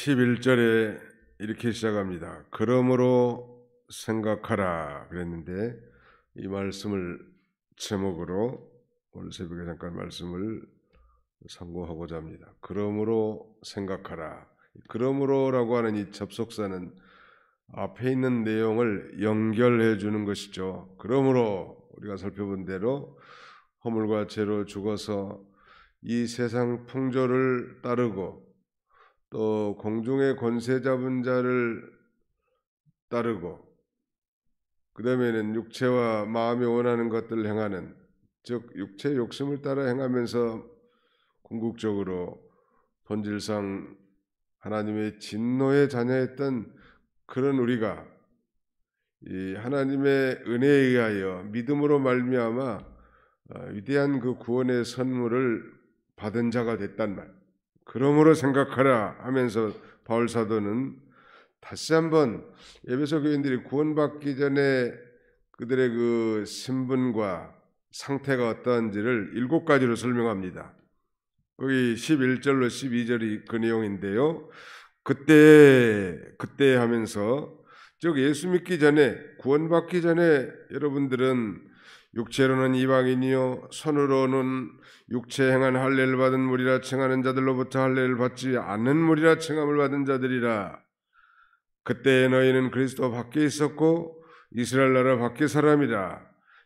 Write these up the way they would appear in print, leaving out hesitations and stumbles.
11절에 이렇게 시작합니다. 그러므로 생각하라 그랬는데 이 말씀을 제목으로 오늘 새벽에 잠깐 말씀을 상고하고자 합니다. 그러므로 생각하라. 그러므로라고 하는 이 접속사는 앞에 있는 내용을 연결해 주는 것이죠. 그러므로 우리가 살펴본 대로 허물과 죄로 죽어서 이 세상 풍조를 따르고 또 공중의 권세 잡은 자를 따르고 그 다음에는 육체와 마음이 원하는 것들을 행하는, 즉 육체의 욕심을 따라 행하면서 궁극적으로 본질상 하나님의 진노의 자녀였던 그런 우리가 이 하나님의 은혜에 의하여 믿음으로 말미암아 위대한 그 구원의 선물을 받은 자가 됐단 말. 그러므로 생각하라 하면서 바울 사도는 다시 한번 에베소 교인들이 구원받기 전에 그들의 그 신분과 상태가 어떠한지를 7가지로 설명합니다. 거기 11절로 12절이 그 내용인데요. 그때 하면서 즉 예수 믿기 전에, 구원받기 전에 여러분들은 육체로는 이방인이요 손으로는 육체 행한 할례를 받은 무리라 칭하는 자들로부터 할례를 받지 않는 무리라 칭함을 받은 자들이라. 그때 너희는 그리스도 밖에 있었고 이스라엘 나라 밖의 사람이라.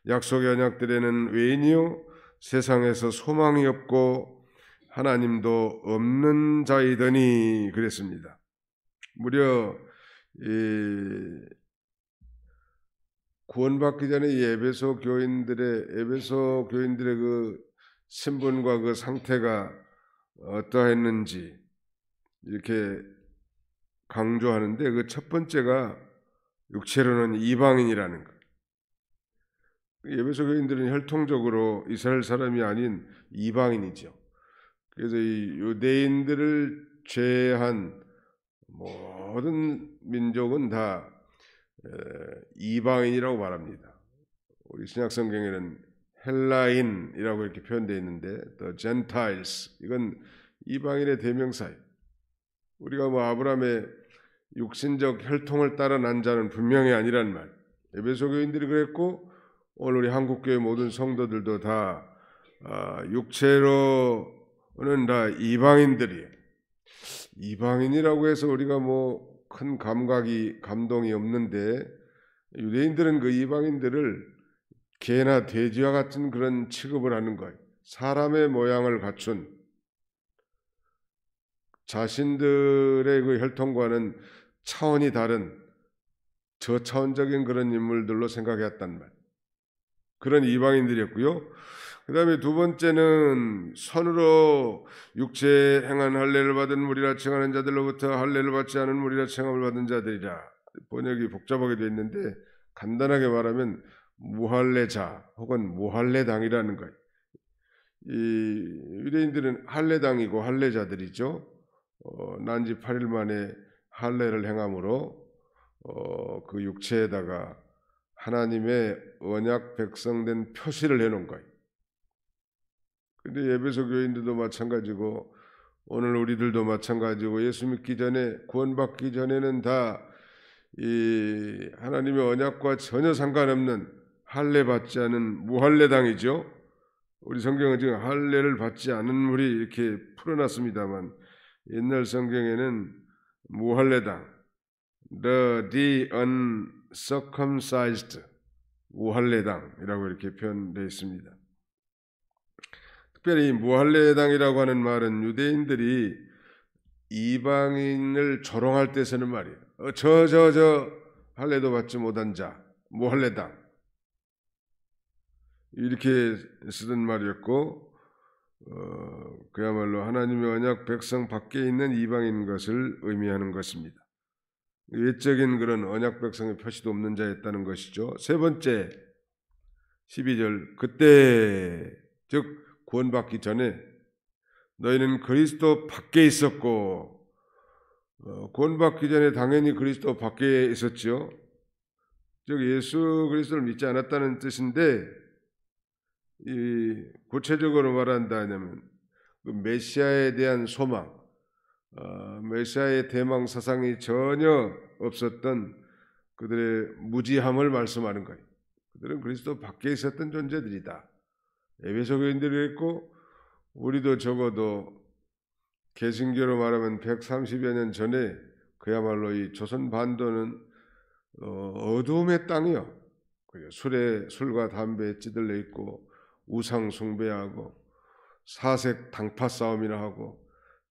약속의 언약들에는 외인이요 세상에서 소망이 없고 하나님도 없는 자이더니 그랬습니다. 무려 구원받기 전에 이 에베소 교인들의 그 신분과 그 상태가 어떠했는지 이렇게 강조하는데, 그 첫 번째가 육체로는 이방인이라는 것. 에베소 교인들은 혈통적으로 이스라엘 사람이 아닌 이방인이죠. 그래서 이 유대인들을 제외한 모든 민족은 다 이방인이라고 말합니다. 우리 신약 성경에는 헬라인이라고 이렇게 표현되어 있는데, the Gentiles, 이건 이방인의 대명사예요. 우리가 아브라함의 육신적 혈통을 따라 난 자는 분명히 아니란 말. 에베소 교인들이 그랬고 오늘 우리 한국교회 모든 성도들도 다 육체로는 다 이방인들이에요. 이방인이라고 해서 우리가 큰 감동이 없는데, 유대인들은 그 이방인들을 개나 돼지와 같은 그런 취급을 하는 거예요. 사람의 모양을 갖춘 자신들의 그 혈통과는 차원이 다른 저차원적인 그런 인물들로 생각했단 말. 그런 이방인들이었고요. 그 다음에 두 번째는 손으로 육체에 행한 할례를 받은 무리라 칭하는 자들로부터 할례를 받지 않은 무리라 칭함을 받은 자들이라. 번역이 복잡하게 되어 있는데 간단하게 말하면 무할례자 혹은 무할례당이라는 거예요. 이 유대인들은 할례당이고 할례자들이죠. 난지 8일 만에 할례를 행함으로 그 육체에다가 하나님의 언약 백성된 표시를 해놓은 거예요. 근데 에베소 교인들도 마찬가지고 오늘 우리들도 마찬가지고 예수 믿기 전에, 구원받기 전에는 다 이 하나님의 언약과 전혀 상관없는 할례 받지 않은 무할례당이죠. 우리 성경은 지금 할례를 받지 않은 무리 이렇게 풀어놨습니다만 옛날 성경에는 무할례당, the uncircumcised, 무할례당이라고 이렇게 표현되어 있습니다. 특별히 무할례당이라고 하는 말은 유대인들이 이방인을 조롱할 때 쓰는 말이에요. 저 할례도 받지 못한 자, 무할례당, 이렇게 쓰던 말이었고, 그야말로 하나님의 언약 백성 밖에 있는 이방인 것을 의미하는 것입니다. 외적인 그런 언약 백성의 표시도 없는 자였다는 것이죠. 세 번째, 12절, 그때 즉 구원받기 전에 너희는 그리스도 밖에 있었고, 구원받기 전에 당연히 그리스도 밖에 있었죠. 즉 예수 그리스도를 믿지 않았다는 뜻인데, 이 구체적으로 말한다면 그 메시아에 대한 소망, 메시아의 대망 사상이 전혀 없었던 그들의 무지함을 말씀하는 거예요. 그들은 그리스도 밖에 있었던 존재들이다. 에베소 교인들이 그랬고 우리도 적어도 개신교로 말하면 130여 년 전에 그야말로 이 조선 반도는 어두움의 땅이요. 술과 담배에 찌들려 있고 우상 숭배하고 사색 당파 싸움이나 하고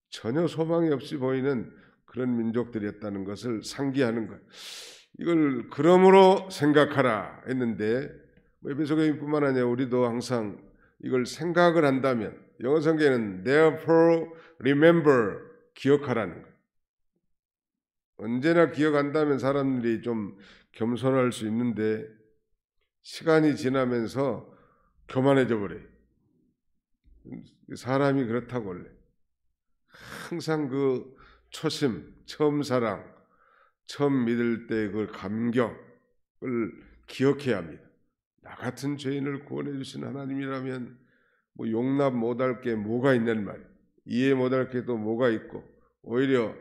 전혀 소망이 없이 보이는 그런 민족들이었다는 것을 상기하는 것. 이걸 그러므로 생각하라 했는데 에베소 교인뿐만 아니라 우리도 항상 이걸 생각을 한다면 영어 성경에는 therefore remember 기억하라는 거예요. 언제나 기억한다면 사람들이 좀 겸손할 수 있는데 시간이 지나면서 교만해져 버려요. 사람이 그렇다고 원래 항상 그 초심, 처음 사랑, 처음 믿을 때 그 감격을 기억해야 합니다. 나 같은 죄인을 구원해 주신 하나님이라면 뭐 용납 못할 게 뭐가 있는 말이에요. 이해 못할 게 또 뭐가 있고 오히려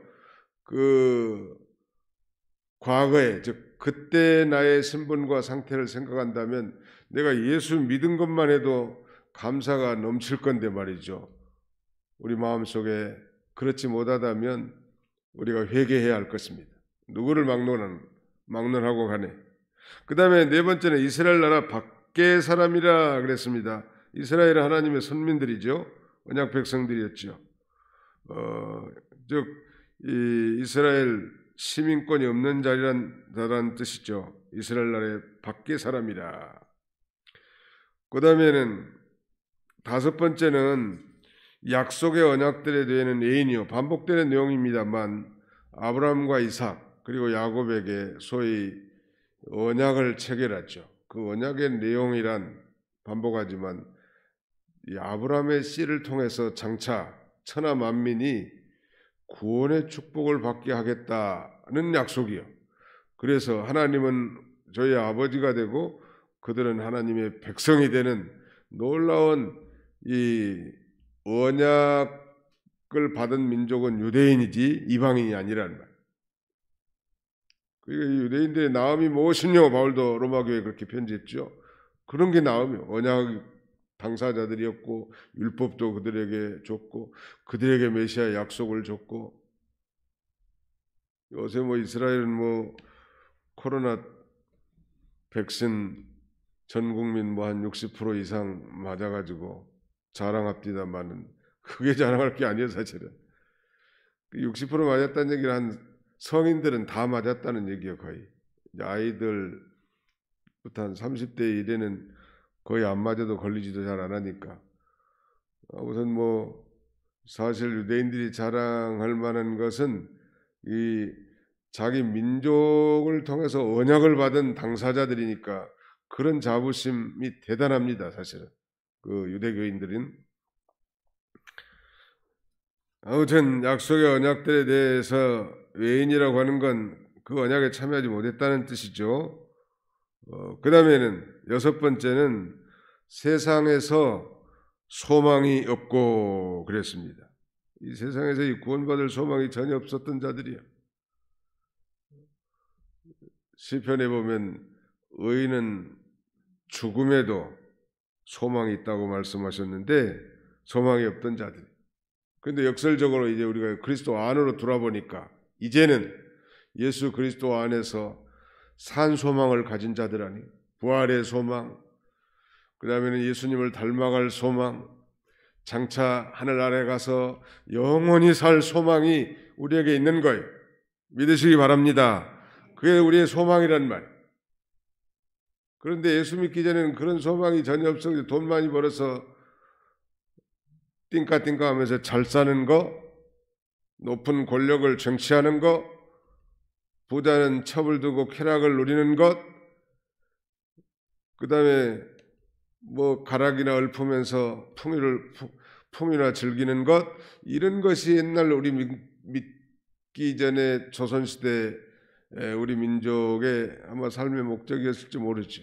그 과거에 즉 그때 나의 신분과 상태를 생각한다면 내가 예수 믿은 것만 해도 감사가 넘칠 건데 말이죠. 우리 마음속에 그렇지 못하다면 우리가 회개해야 할 것입니다. 누구를 막론하고 가네. 그 다음에 네 번째는 이스라엘 나라 밖의 사람이라 그랬습니다. 이스라엘은 하나님의 선민들이죠. 언약 백성들이었죠. 즉 이스라엘 시민권이 없는 자라는 뜻이죠. 이스라엘 나라의 밖의 사람이라. 그 다음에는 다섯 번째는 약속의 언약들에 대한 예인이요. 반복되는 내용입니다만 아브라함과 이삭 그리고 야곱에게 소위 언약을 체결하죠. 그 언약의 내용이란 반복하지만 이 아브라함의 씨를 통해서 장차 천하 만민이 구원의 축복을 받게 하겠다는 약속이요. 그래서 하나님은 저희 아버지가 되고 그들은 하나님의 백성이 되는 놀라운 이 언약을 받은 민족은 유대인이지 이방인이 아니라는 말. 그러니까 유대인들의 나음이 무엇이뇨? 바울도 로마교회에 그렇게 편지했죠. 그런 게 나음이요. 언약 당사자들이었고 율법도 그들에게 줬고 그들에게 메시아 약속을 줬고 요새 뭐 이스라엘은 뭐 코로나 백신 전 국민 뭐 한 60% 이상 맞아가지고 자랑합디다마는 그게 자랑할 게 아니에요 사실은. 60% 맞았다는 얘기는 한 성인들은 다 맞았다는 얘기예요 거의. 아이들부터 한 30대 이래는 거의 안 맞아도 걸리지도 잘 안 하니까. 우선 뭐 사실 유대인들이 자랑할 만한 것은 이 자기 민족을 통해서 언약을 받은 당사자들이니까 그런 자부심이 대단합니다. 사실은 그 유대교인들은. 아무튼 약속의 언약들에 대해서 외인이라고 하는 건 그 언약에 참여하지 못했다는 뜻이죠. 그 다음에는 여섯 번째는 세상에서 소망이 없고 그랬습니다. 이 세상에서 이 구원받을 소망이 전혀 없었던 자들이요. 시편에 보면 의인은 죽음에도 소망이 있다고 말씀하셨는데 소망이 없던 자들. 그런데 역설적으로 이제 우리가 그리스도 안으로 돌아보니까 이제는 예수 그리스도 안에서 산 소망을 가진 자들 아니, 부활의 소망, 그 다음에는 예수님을 닮아갈 소망, 장차 하늘 아래 가서 영원히 살 소망이 우리에게 있는 거예요. 믿으시기 바랍니다. 그게 우리의 소망이란 말. 그런데 예수 믿기 전에는 그런 소망이 전혀 없어서 돈 많이 벌어서 띵까띵까 하면서 잘 사는 거, 높은 권력을 쟁취하는 거, 부자는 첩을 두고 쾌락을 누리는 것, 그 다음에 뭐 가락이나 읊으면서 풍이나 즐기는 것, 이런 것이 옛날 우리 믿기 전에 조선시대 우리 민족의 아마 삶의 목적이었을지 모르죠.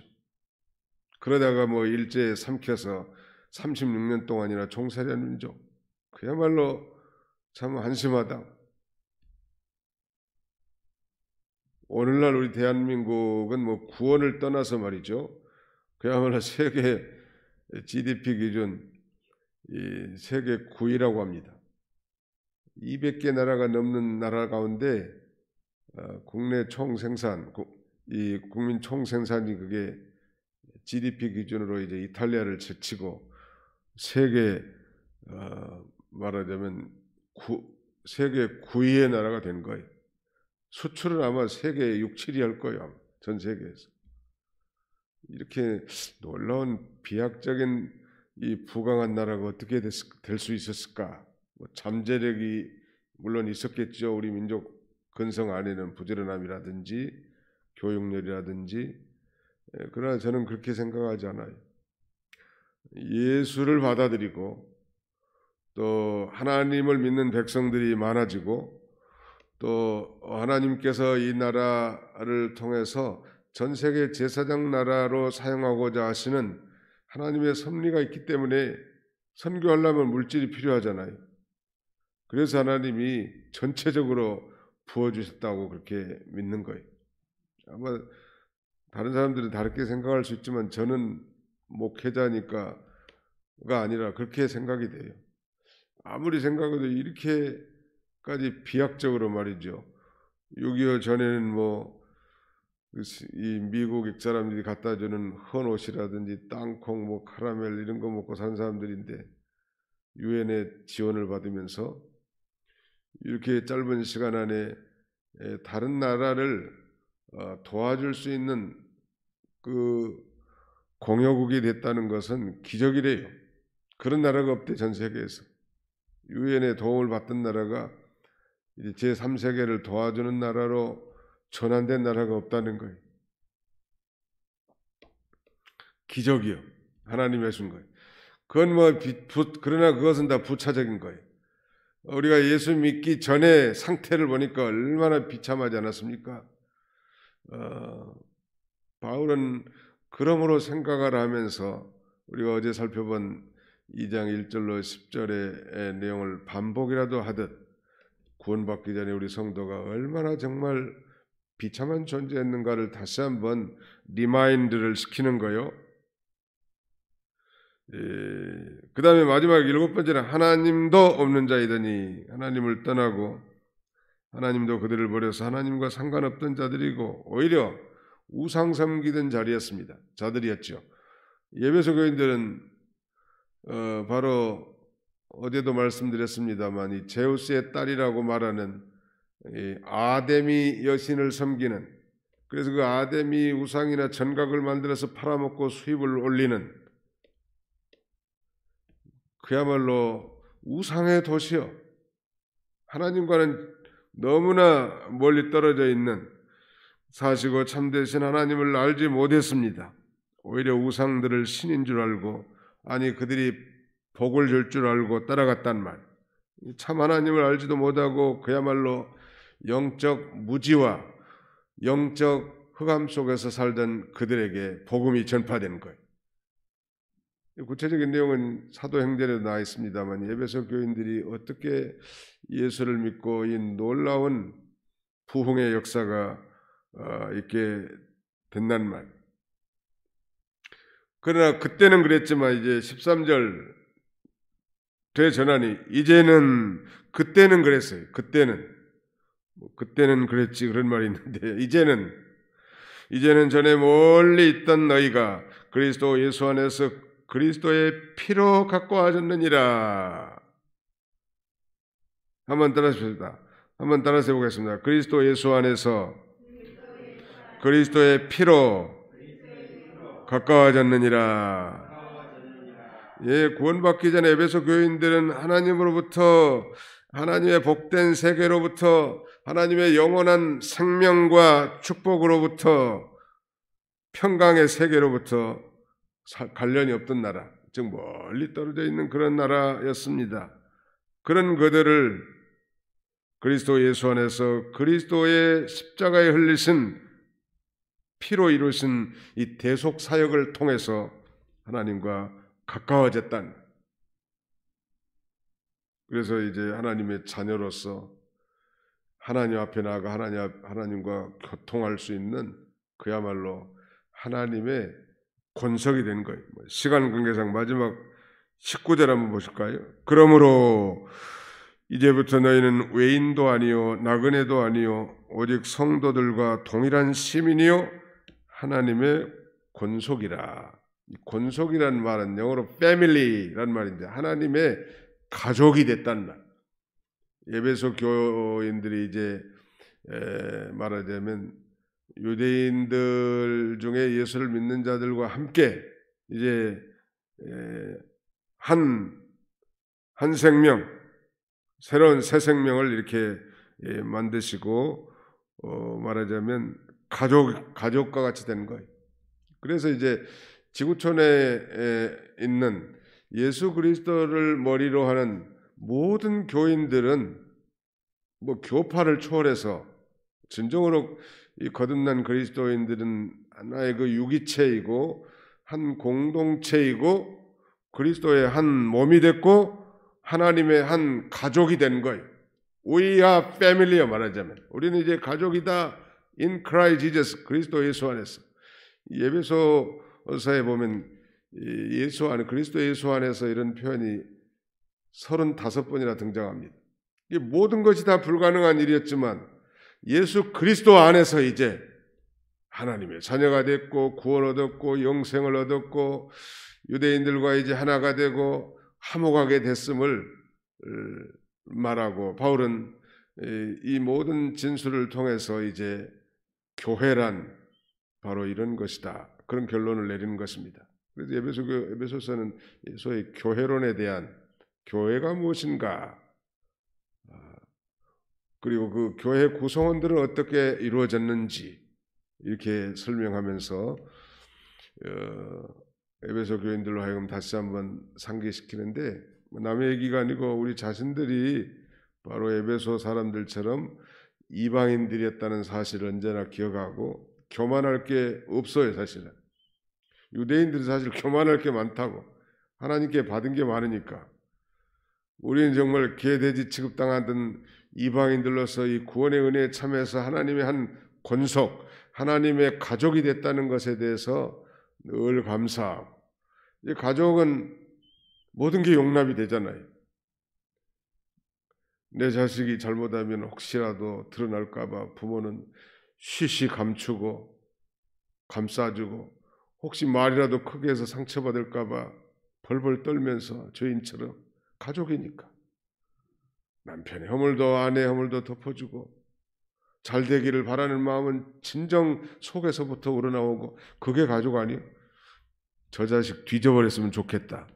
그러다가 뭐 일제에 삼켜서 36년 동안이나 종살이한 민족, 그야말로 참 한심하다. 오늘날 우리 대한민국은 뭐 구원을 떠나서 말이죠. 그야말로 세계 GDP 기준 세계 9위라고 합니다. 200개 나라가 넘는 나라 가운데 국내 총생산, 이 국민 총생산이 그게 GDP 기준으로 이제 이탈리아를 제치고 세계 말하자면 세계 9위의 나라가 된 거예요. 수출은 아마 세계 6, 7위 할 거예요. 전 세계에서. 이렇게 놀라운 비약적인 이 부강한 나라가 어떻게 될 수 있었을까? 뭐 잠재력이 물론 있었겠죠. 우리 민족 근성 안에는 부지런함이라든지 교육열이라든지. 그러나 저는 그렇게 생각하지 않아요. 예수를 받아들이고 또 하나님을 믿는 백성들이 많아지고 또 하나님께서 이 나라를 통해서 전 세계 제사장 나라로 사용하고자 하시는 하나님의 섭리가 있기 때문에 선교하려면 물질이 필요하잖아요. 그래서 하나님이 전체적으로 부어주셨다고 그렇게 믿는 거예요. 아마 다른 사람들은 다르게 생각할 수 있지만 저는 목회자니까가 아니라 그렇게 생각이 돼요. 아무리 생각해도 이렇게까지 비약적으로 말이죠. 6.25 전에는 뭐 이 미국 사람들이 갖다 주는 헌옷이라든지 땅콩, 뭐 카라멜 이런 거 먹고 산 사람들인데 유엔의 지원을 받으면서 이렇게 짧은 시간 안에 다른 나라를 도와줄 수 있는 그 공여국이 됐다는 것은 기적이래요. 그런 나라가 없대, 전 세계에서. 유엔의 도움을 받던 나라가 이제 제3세계를 도와주는 나라로 전환된 나라가 없다는 거예요. 기적이요. 하나님이 해준 거예요. 그건 뭐 그러나 그것은 다 부차적인 거예요. 우리가 예수 믿기 전에 상태를 보니까 얼마나 비참하지 않았습니까? 바울은 그러므로 생각을 하면서 우리가 어제 살펴본 2장 1절로 10절의 내용을 반복이라도 하듯 구원받기 전에 우리 성도가 얼마나 정말 비참한 존재였는가를 다시 한번 리마인드를 시키는 거요. 그 다음에 마지막 7번째는 하나님도 없는 자이더니 하나님을 떠나고 하나님도 그들을 버려서 하나님과 상관없던 자들이고 오히려 우상 섬기던 자들이었죠. 에베소 교인들은 바로 어제도 말씀드렸습니다만 이 제우스의 딸이라고 말하는 아데미 여신을 섬기는, 그래서 그 아데미 우상이나 전각을 만들어서 팔아먹고 수입을 올리는 그야말로 우상의 도시요. 하나님과는 너무나 멀리 떨어져 있는 사시고 참되신 하나님을 알지 못했습니다. 오히려 우상들을 신인 줄 알고, 아니 그들이 복을 줄 줄 알고 따라갔단 말. 참 하나님을 알지도 못하고 그야말로 영적 무지와 영적 흑암 속에서 살던 그들에게 복음이 전파된 거예요. 구체적인 내용은 사도행전에도 나와 있습니다만 에베소 교인들이 어떻게 예수를 믿고 이 놀라운 부흥의 역사가 있게 된단 말. 그러나 그때는 그랬지만 이제 13절 되전하니 이제는, 그때는 그랬어요. 그때는 그랬지 그런 말이 있는데 이제는 전에 멀리 있던 너희가 그리스도 예수 안에서 그리스도의 피로 갖고 하셨느니라. 한번 따라서 해보겠습니다. 그리스도 예수 안에서 그리스도의 피로 가까워졌느니라. 구원받기 전에 에베소 교인들은 하나님으로부터, 하나님의 복된 세계로부터, 하나님의 영원한 생명과 축복으로부터, 평강의 세계로부터 관련이 없던 나라, 즉 멀리 떨어져 있는 그런 나라였습니다. 그런 그들을 그리스도 예수 안에서 그리스도의 십자가에 흘리신 피로 이루신 이 대속 사역을 통해서 하나님과 가까워졌단. 그래서 이제 하나님의 자녀로서 하나님 앞에 나아가 하나님과 교통할 수 있는 그야말로 하나님의 권석이 된 거예요. 시간 관계상 마지막 19절 한번 보실까요? 그러므로 이제부터 너희는 외인도 아니요 나그네도 아니요 오직 성도들과 동일한 시민이요 하나님의 권속이라. 이 권속이란 말은 영어로 family란 말인데 하나님의 가족이 됐다는 말. 에베소 교인들이 이제 말하자면 유대인들 중에 예수를 믿는 자들과 함께 이제 한 생명, 새로운 새 생명을 이렇게 만드시고 말하자면 가족과 같이 되는 거예요. 그래서 이제 지구촌에 있는 예수 그리스도를 머리로 하는 모든 교인들은 뭐 교파를 초월해서 진정으로 이 거듭난 그리스도인들은 하나의 그 유기체이고 한 공동체이고 그리스도의 한 몸이 됐고 하나님의 한 가족이 된 거예요. We are family야 말하자면 우리는 이제 가족이다. In Christ Jesus, 그리스도 예수 안에서. 에베소서에 보면 예수 안에 그리스도 예수 안에서 이런 표현이 35번이나 등장합니다. 이 모든 것이 다 불가능한 일이었지만 예수 그리스도 안에서 이제 하나님의 자녀가 됐고 구원 얻었고 영생을 얻었고 유대인들과 이제 하나가 되고 화목하게 됐음을 말하고 바울은 이 모든 진술을 통해서 이제 교회란 바로 이런 것이다. 그런 결론을 내리는 것입니다. 그래서 에베소서는 소위 교회론에 대한 교회가 무엇인가 그리고 그 교회 구성원들은 어떻게 이루어졌는지 이렇게 설명하면서 에베소 교인들로 하여금 다시 한번 상기시키는데 남의 얘기가 아니고 우리 자신들이 바로 에베소 사람들처럼 이방인들이었다는 사실을 언제나 기억하고 교만할 게 없어요. 사실은 유대인들이 사실 교만할 게 많다고 하나님께 받은 게 많으니까 우리는 정말 개돼지 취급당하던 이방인들로서 이 구원의 은혜에 참여해서 하나님의 한 권속 하나님의 가족이 됐다는 것에 대해서 늘 감사하고 이 가족은 모든 게 용납이 되잖아요. 내 자식이 잘못하면 혹시라도 드러날까 봐 부모는 쉬쉬 감추고 감싸주고 혹시 말이라도 크게 해서 상처받을까 봐 벌벌 떨면서 죄인처럼 가족이니까 남편의 허물도 아내의 허물도 덮어주고 잘 되기를 바라는 마음은 진정 속에서부터 우러나오고 그게 가족 아니에요? 저 자식 뒤져버렸으면 좋겠다.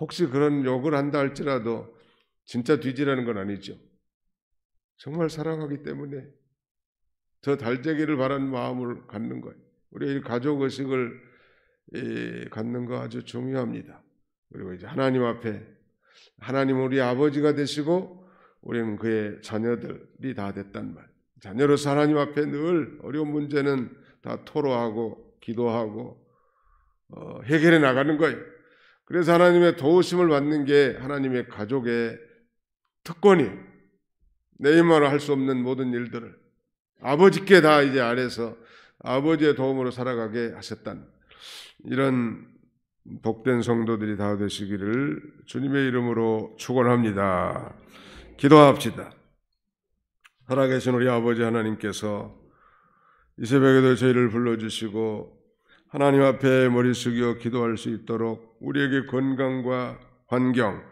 혹시 그런 욕을 한다 할지라도 진짜 뒤지라는 건 아니죠. 정말 사랑하기 때문에 더 잘 되기를 바라는 마음을 갖는 거예요. 우리 가족 의식을 갖는 거 아주 중요합니다. 그리고 이제 하나님 앞에 하나님 우리 아버지가 되시고 우리는 그의 자녀들이 다 됐단 말. 자녀로서 하나님 앞에 늘 어려운 문제는 다 토로하고 기도하고 해결해 나가는 거예요. 그래서 하나님의 도우심을 받는 게 하나님의 가족의 특권이에요. 내 힘으로 할 수 없는 모든 일들을 아버지께 다 이제 아래서 아버지의 도움으로 살아가게 하셨단 이런 복된 성도들이 다 되시기를 주님의 이름으로 축원합니다. 기도합시다. 살아계신 우리 아버지 하나님께서 이 새벽에도 저희를 불러주시고 하나님 앞에 머리 숙여 기도할 수 있도록 우리에게 건강과 환경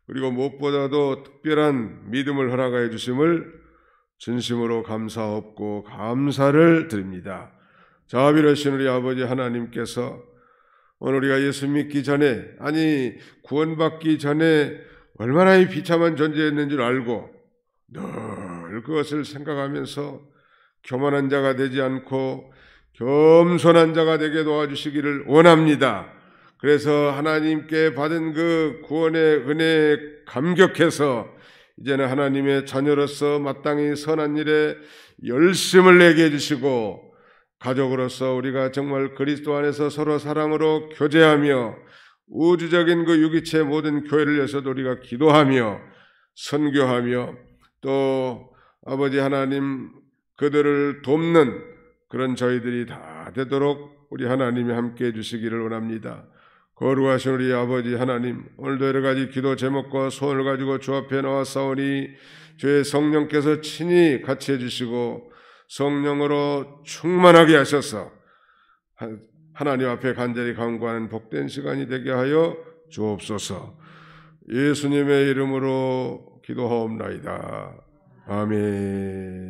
그리고 무엇보다도 특별한 믿음을 허락하여 주심을 진심으로 감사하고 감사를 드립니다. 자비로우신 우리 아버지 하나님께서 오늘 우리가 예수 믿기 전에 아니 구원받기 전에 얼마나 이 비참한 존재였는 줄 알고 늘 그것을 생각하면서 교만한 자가 되지 않고 겸손한 자가 되게 도와주시기를 원합니다. 그래서 하나님께 받은 그 구원의 은혜에 감격해서 이제는 하나님의 자녀로서 마땅히 선한 일에 열심을 내게 해주시고 가족으로서 우리가 정말 그리스도 안에서 서로 사랑으로 교제하며 우주적인 그 유기체 모든 교회를 위해서도 우리가 기도하며 선교하며 또 아버지 하나님, 그들을 돕는 그런 저희들이 다 되도록 우리 하나님이 함께해 주시기를 원합니다. 거룩하신 우리 아버지 하나님, 오늘도 여러 가지 기도 제목과 소원을 가지고 주 앞에 나왔사오니 주의 성령께서 친히 같이 해주시고 성령으로 충만하게 하셔서 하나님 앞에 간절히 간구하는 복된 시간이 되게 하여 주옵소서. 예수님의 이름으로 기도하옵나이다. 아멘.